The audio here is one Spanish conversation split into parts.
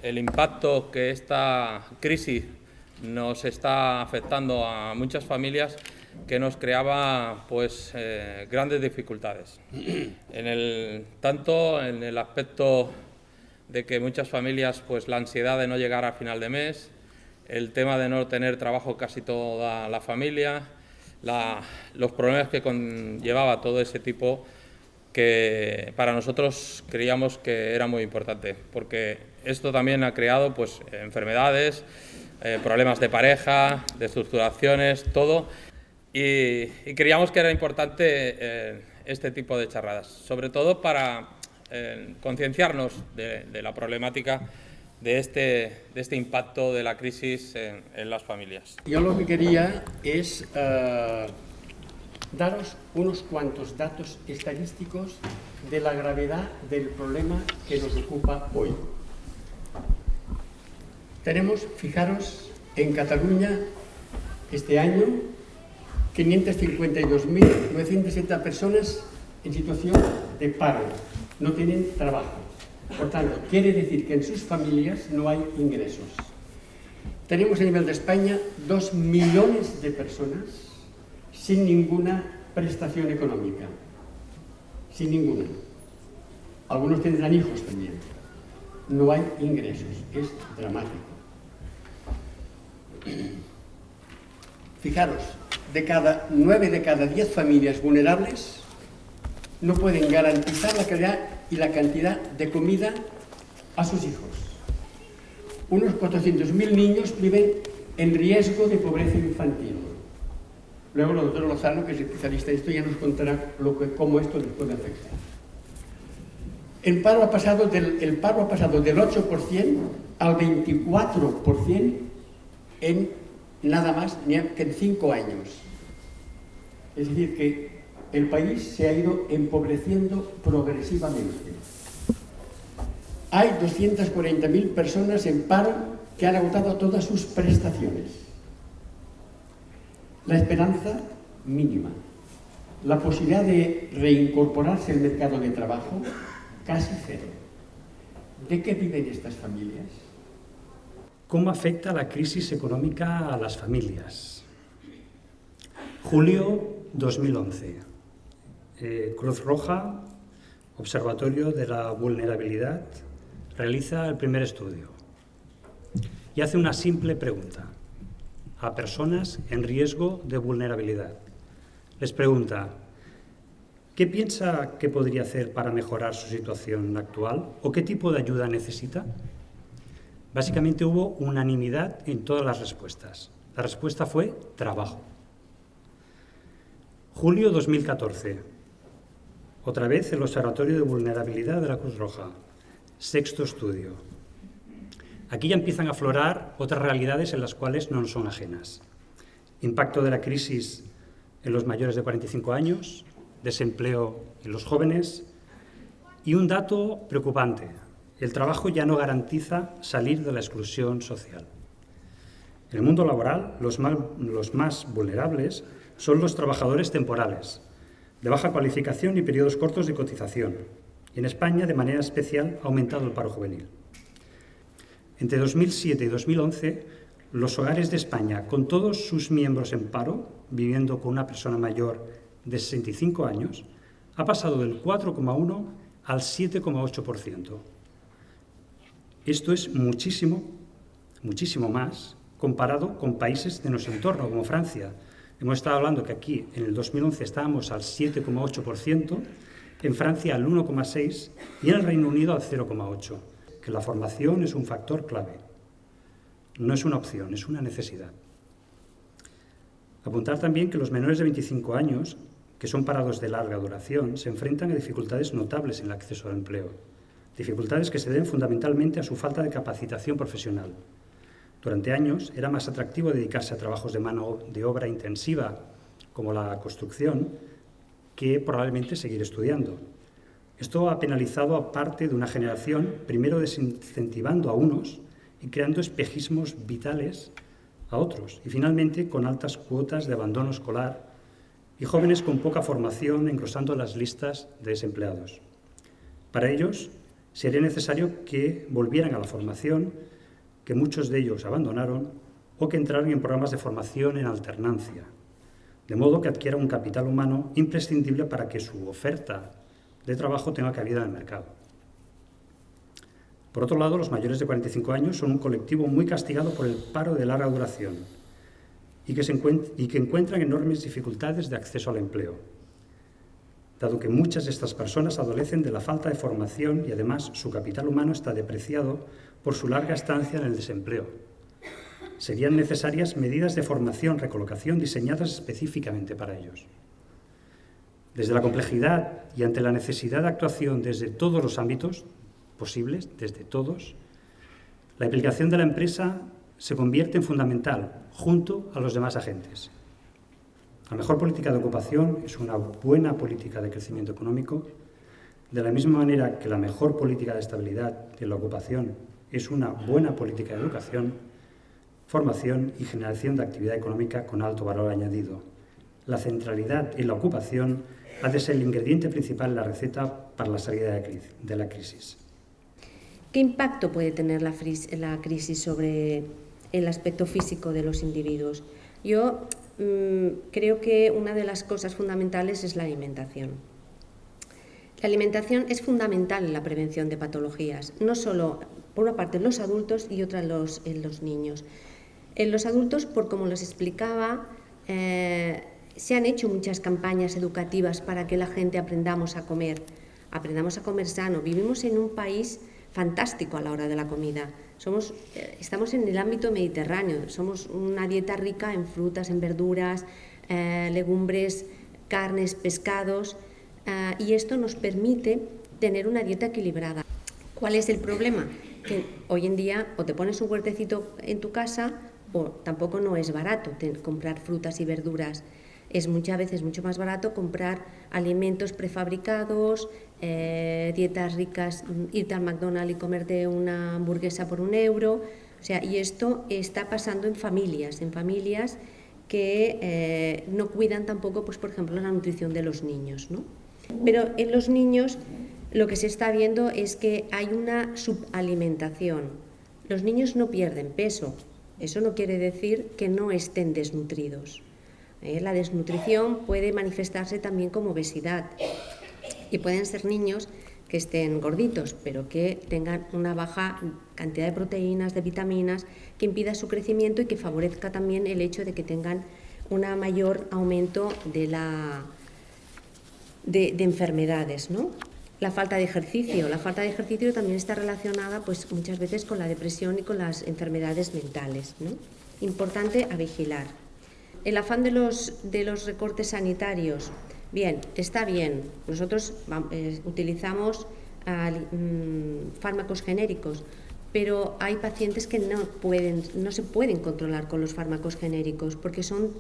el impacto que esta crisis nos está afectando a muchas familias, que nos creaba pues grandes dificultades. Tanto en el aspecto de que muchas familias, pues la ansiedad de no llegar a final de mes, el tema de no tener trabajo casi toda la familia, los problemas que conllevaba todo ese tipo, que para nosotros creíamos que era muy importante, porque esto también ha creado pues enfermedades, problemas de pareja, de estructuraciones, todo, y creíamos que era importante este tipo de charradas, sobre todo para concienciarnos de la problemática de este impacto de la crisis en las familias. Yo lo que quería es daros unos cuantos datos estadísticos de la gravedad del problema que nos ocupa hoy. Tenemos, fijaros, en Cataluña este año 552.970 personas en situación de paro, no tienen trabajo. Por tanto, quiere decir que en sus familias no hay ingresos. Tenemos a nivel de España 2 millones de personas sin ninguna prestación económica. Sin ninguna. Algunos tendrán hijos también. No hay ingresos. Es dramático. Fijaros, 9 de cada 10 familias vulnerables no pueden garantizar la calidad y la cantidad de comida a sus hijos. Unos 400.000 niños viven en riesgo de pobreza infantil. Luego el doctor Lozano, que es especialista en esto, ya nos contará cómo esto les puede afectar. El paro ha pasado del 8% al 24% en nada más que en 5 años. Es decir, que el país se ha ido empobreciendo progresivamente. Hay 240.000 personas en paro que han agotado todas sus prestaciones. La esperanza mínima. La posibilidad de reincorporarse al mercado de trabajo casi cero. ¿De qué viven estas familias? ¿Cómo afecta la crisis económica a las familias? Julio 2011. Cruz Roja, Observatorio de la Vulnerabilidad, realiza el primer estudio y hace una simple pregunta a personas en riesgo de vulnerabilidad. Les pregunta: ¿qué piensa que podría hacer para mejorar su situación actual o qué tipo de ayuda necesita? Básicamente hubo unanimidad en todas las respuestas. La respuesta fue trabajo. Julio 2014. Otra vez el Observatorio de Vulnerabilidad de la Cruz Roja. Sexto estudio. Aquí ya empiezan a aflorar otras realidades en las cuales no nos son ajenas. Impacto de la crisis en los mayores de 45 años, desempleo en los jóvenes y un dato preocupante: el trabajo ya no garantiza salir de la exclusión social. En el mundo laboral, los más vulnerables son los trabajadores temporales, de baja cualificación y periodos cortos de cotización. Y en España, de manera especial, ha aumentado el paro juvenil. Entre 2007 y 2011, los hogares de España, con todos sus miembros en paro, viviendo con una persona mayor de 65 años, ha pasado del 4,1 al 7,8%. Esto es muchísimo, muchísimo más comparado con países de nuestro entorno, como Francia. Hemos estado hablando que aquí, en el 2011, estábamos al 7,8%, en Francia al 1,6% y en el Reino Unido al 0,8%. Que la formación es un factor clave. No es una opción, es una necesidad. Apuntar también que los menores de 25 años, que son parados de larga duración, se enfrentan a dificultades notables en el acceso al empleo. Dificultades que se deben fundamentalmente a su falta de capacitación profesional. Durante años era más atractivo dedicarse a trabajos de mano de obra intensiva, como la construcción, que probablemente seguir estudiando. Esto ha penalizado a parte de una generación, primero desincentivando a unos y creando espejismos vitales a otros, y finalmente con altas cuotas de abandono escolar y jóvenes con poca formación engrosando las listas de desempleados. Para ellos, sería necesario que volvieran a la formación, que muchos de ellos abandonaron, o que entraran en programas de formación en alternancia, de modo que adquiera un capital humano imprescindible para que su oferta de trabajo tenga cabida en el mercado. Por otro lado, los mayores de 45 años son un colectivo muy castigado por el paro de larga duración y que encuentran enormes dificultades de acceso al empleo, dado que muchas de estas personas adolecen de la falta de formación y además su capital humano está depreciado por su larga estancia en el desempleo. Serían necesarias medidas de formación, recolocación diseñadas específicamente para ellos. Desde la complejidad y ante la necesidad de actuación desde todos los ámbitos posibles, desde todos, la implicación de la empresa se convierte en fundamental junto a los demás agentes. La mejor política de ocupación es una buena política de crecimiento económico, de la misma manera que la mejor política de estabilidad de la ocupación es una buena política de educación, formación y generación de actividad económica con alto valor añadido. La centralidad en la ocupación ha de ser el ingrediente principal en la receta para la salida de la crisis. ¿Qué impacto puede tener la crisis sobre el aspecto físico de los individuos? Yo creo que una de las cosas fundamentales es la alimentación. La alimentación es fundamental en la prevención de patologías, no solo por una parte en los adultos y otra en los niños. En los adultos, por como les explicaba, se han hecho muchas campañas educativas para que la gente aprendamos a comer sano. Vivimos en un país fantástico a la hora de la comida. Estamos en el ámbito mediterráneo, somos una dieta rica en frutas, en verduras, legumbres, carnes, pescados, y esto nos permite tener una dieta equilibrada. ¿Cuál es el problema? Que hoy en día o te pones un huertecito en tu casa o tampoco no es barato comprar frutas y verduras. Es muchas veces mucho más barato comprar alimentos prefabricados, dietas ricas, irte al McDonald's y comerte una hamburguesa por €1. O sea, y esto está pasando en familias que no cuidan tampoco, pues, por ejemplo, la nutrición de los niños, ¿no? Pero en los niños lo que se está viendo es que hay una subalimentación. Los niños no pierden peso. Eso no quiere decir que no estén desnutridos. La desnutrición puede manifestarse también como obesidad y pueden ser niños que estén gorditos, pero que tengan una baja cantidad de proteínas, de vitaminas, que impida su crecimiento y que favorezca también el hecho de que tengan un mayor aumento de enfermedades, ¿no? La falta de ejercicio también está relacionada, pues, muchas veces con la depresión y con las enfermedades mentales, ¿no? Importante a vigilar. El afán de los recortes sanitarios, bien, está bien. Nosotros utilizamos fármacos genéricos, pero hay pacientes que no se pueden controlar con los fármacos genéricos porque son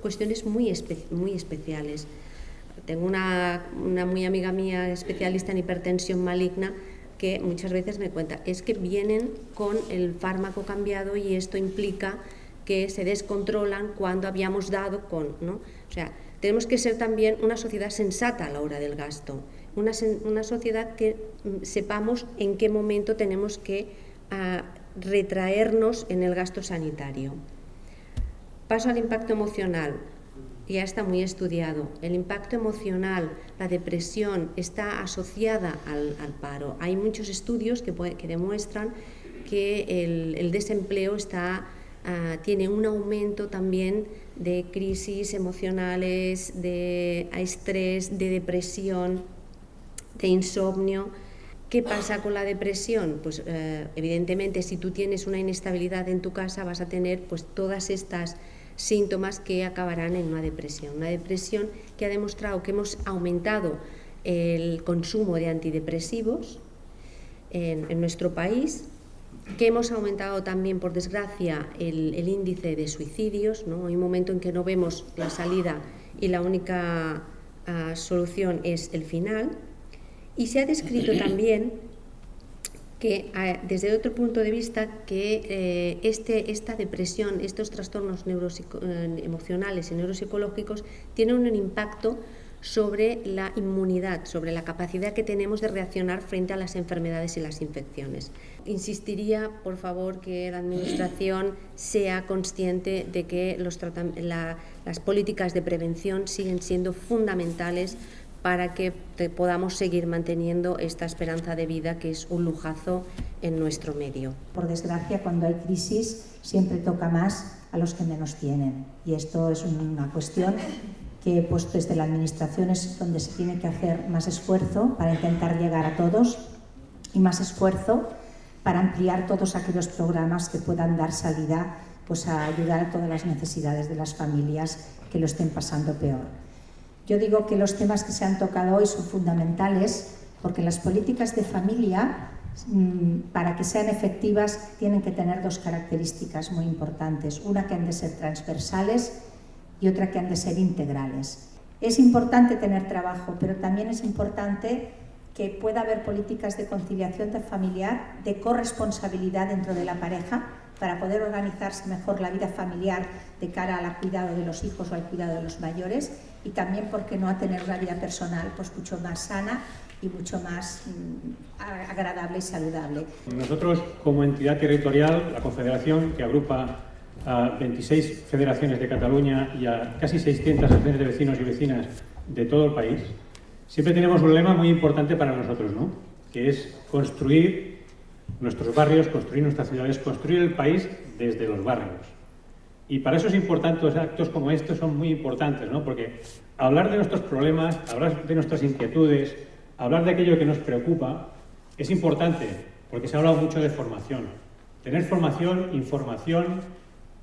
cuestiones muy especiales. Tengo una muy amiga mía especialista en hipertensión maligna que muchas veces me cuenta, es que vienen con el fármaco cambiado y esto implica que se descontrolan cuando habíamos dado con, ¿no? O sea, tenemos que ser también una sociedad sensata a la hora del gasto, una sociedad que sepamos en qué momento tenemos que retraernos en el gasto sanitario. Paso al impacto emocional. Ya está muy estudiado. El impacto emocional, la depresión, está asociada al paro. Hay muchos estudios que demuestran que el desempleo tiene un aumento también de crisis emocionales, de estrés, de depresión, de insomnio. ¿Qué pasa con la depresión? Pues evidentemente si tú tienes una inestabilidad en tu casa vas a tener, pues, todas estas síntomas que acabarán en una depresión que ha demostrado que hemos aumentado el consumo de antidepresivos en nuestro país, que hemos aumentado también, por desgracia, el índice de suicidios, ¿no? Hay un momento en que no vemos la salida y la única solución es el final, y se ha descrito también que desde otro punto de vista que esta depresión, estos trastornos emocionales y neuropsicológicos tienen un impacto sobre la inmunidad, sobre la capacidad que tenemos de reaccionar frente a las enfermedades y las infecciones. Insistiría, por favor, que la Administración sea consciente de que las políticas de prevención siguen siendo fundamentales para que podamos seguir manteniendo esta esperanza de vida, que es un lujazo en nuestro medio. Por desgracia, cuando hay crisis, siempre toca más a los que menos tienen. Y esto es una cuestión que pues, desde la Administración es donde se tiene que hacer más esfuerzo para intentar llegar a todos y más esfuerzo para ampliar todos aquellos programas que puedan dar salida pues, a ayudar a todas las necesidades de las familias que lo estén pasando peor. Yo digo que los temas que se han tocado hoy son fundamentales porque las políticas de familia, para que sean efectivas, tienen que tener dos características muy importantes. Una que han de ser transversales y otra que han de ser integrales. Es importante tener trabajo, pero también es importante que pueda haber políticas de conciliación familiar, de corresponsabilidad dentro de la pareja, para poder organizarse mejor la vida familiar de cara al cuidado de los hijos o al cuidado de los mayores, y también, ¿por qué no?, a tener una vida personal pues mucho más sana y mucho más agradable y saludable. Nosotros, como entidad territorial, la Confederación, que agrupa a 26 federaciones de Cataluña y a casi 600 asociaciones de vecinos y vecinas de todo el país, siempre tenemos un lema muy importante para nosotros, ¿no?, que es construir nuestros barrios, construir nuestras ciudades, construir el país desde los barrios. Y para eso es importante, actos como estos son muy importantes, ¿no?, porque hablar de nuestros problemas, hablar de nuestras inquietudes, hablar de aquello que nos preocupa, es importante, porque se ha hablado mucho de formación. Tener formación, información,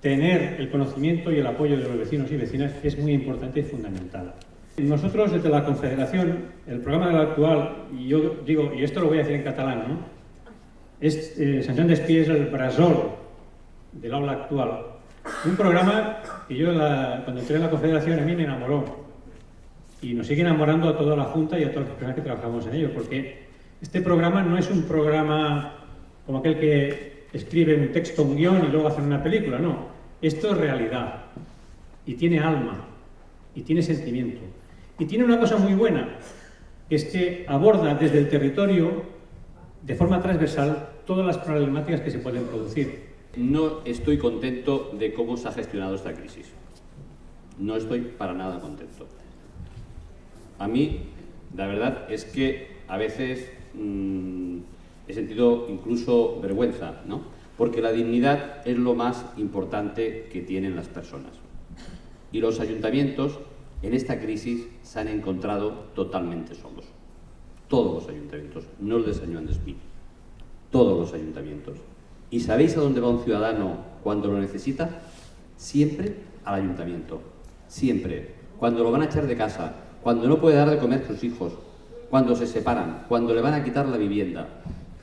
tener el conocimiento y el apoyo de los vecinos y vecinas es muy importante y fundamental. Nosotros, desde la Confederación, el programa del actual, y yo digo, y esto lo voy a decir en catalán, ¿no?, es Sant Joan d'Espí es el brasol del aula actual. Un programa que yo, cuando entré en la Confederación, a mí me enamoró. Y nos sigue enamorando a toda la Junta y a todas las personas que trabajamos en ello, porque este programa no es un programa como aquel que escribe un texto, un guión y luego hacen una película, no. Esto es realidad. Y tiene alma. Y tiene sentimiento. Y tiene una cosa muy buena, que es que aborda desde el territorio, de forma transversal, todas las problemáticas que se pueden producir. No estoy contento de cómo se ha gestionado esta crisis. No estoy para nada contento. A mí, la verdad es que a veces he sentido incluso vergüenza, ¿no?, porque la dignidad es lo más importante que tienen las personas. Y los ayuntamientos en esta crisis se han encontrado totalmente solos. Todos los ayuntamientos, no el de Sant Joan d'Espí. Todos los ayuntamientos. ¿Y sabéis a dónde va un ciudadano cuando lo necesita? Siempre al ayuntamiento. Siempre. Cuando lo van a echar de casa, cuando no puede dar de comer a sus hijos, cuando se separan, cuando le van a quitar la vivienda,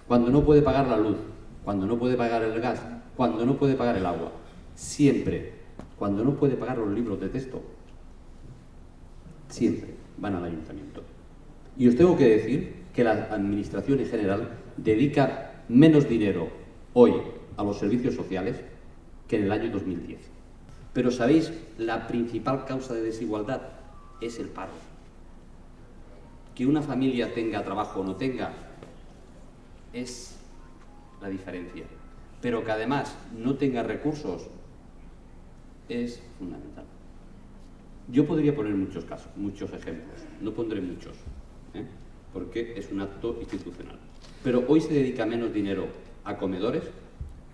cuando no puede pagar la luz, cuando no puede pagar el gas, cuando no puede pagar el agua. Siempre. Cuando no puede pagar los libros de texto. Siempre van al ayuntamiento. Y os tengo que decir que la Administración en general dedica menos dinero hoy a los servicios sociales que en el año 2010. Pero ¿sabéis? La principal causa de desigualdad es el paro. Que una familia tenga trabajo o no tenga es la diferencia. Pero que además no tenga recursos es fundamental. Yo podría poner muchos casos, muchos ejemplos. No pondré muchos, porque es un acto institucional. Pero hoy se dedica menos dinero a comedores,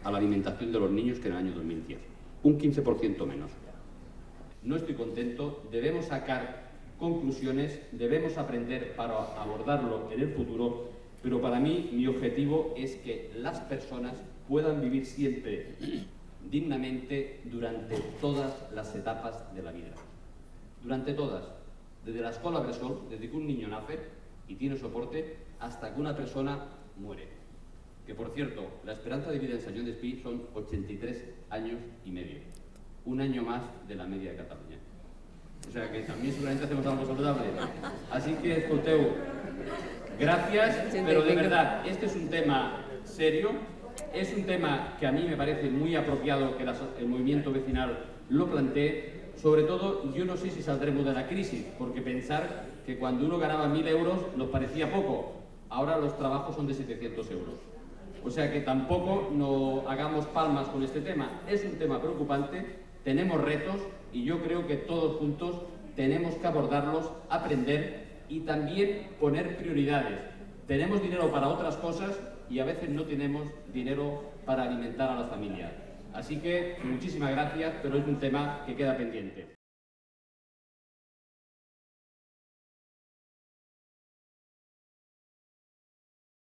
a la alimentación de los niños que en el año 2010. Un 15% menos. No estoy contento, debemos sacar conclusiones, debemos aprender para abordarlo en el futuro, pero para mí mi objetivo es que las personas puedan vivir siempre dignamente durante todas las etapas de la vida. Durante todas, desde la escuela bressol, desde que un niño nace y tiene soporte, hasta que una persona muere. Que, por cierto, la esperanza de vida en Sant Joan d'Espí son 83 años y medio. Un año más de la media de Cataluña. O sea que también seguramente hacemos algo saludable. Así que, escolteu, gracias, pero de verdad, este es un tema serio, es un tema que a mí me parece muy apropiado que el movimiento vecinal lo plantee, sobre todo, yo no sé si saldremos de la crisis, porque pensar que cuando uno ganaba 1.000 euros nos parecía poco, ahora los trabajos son de 700 euros. O sea que tampoco no hagamos palmas con este tema. Es un tema preocupante, tenemos retos y yo creo que todos juntos tenemos que abordarlos, aprender y también poner prioridades. Tenemos dinero para otras cosas y a veces no tenemos dinero para alimentar a las familias. Así que muchísimas gracias, pero es un tema que queda pendiente.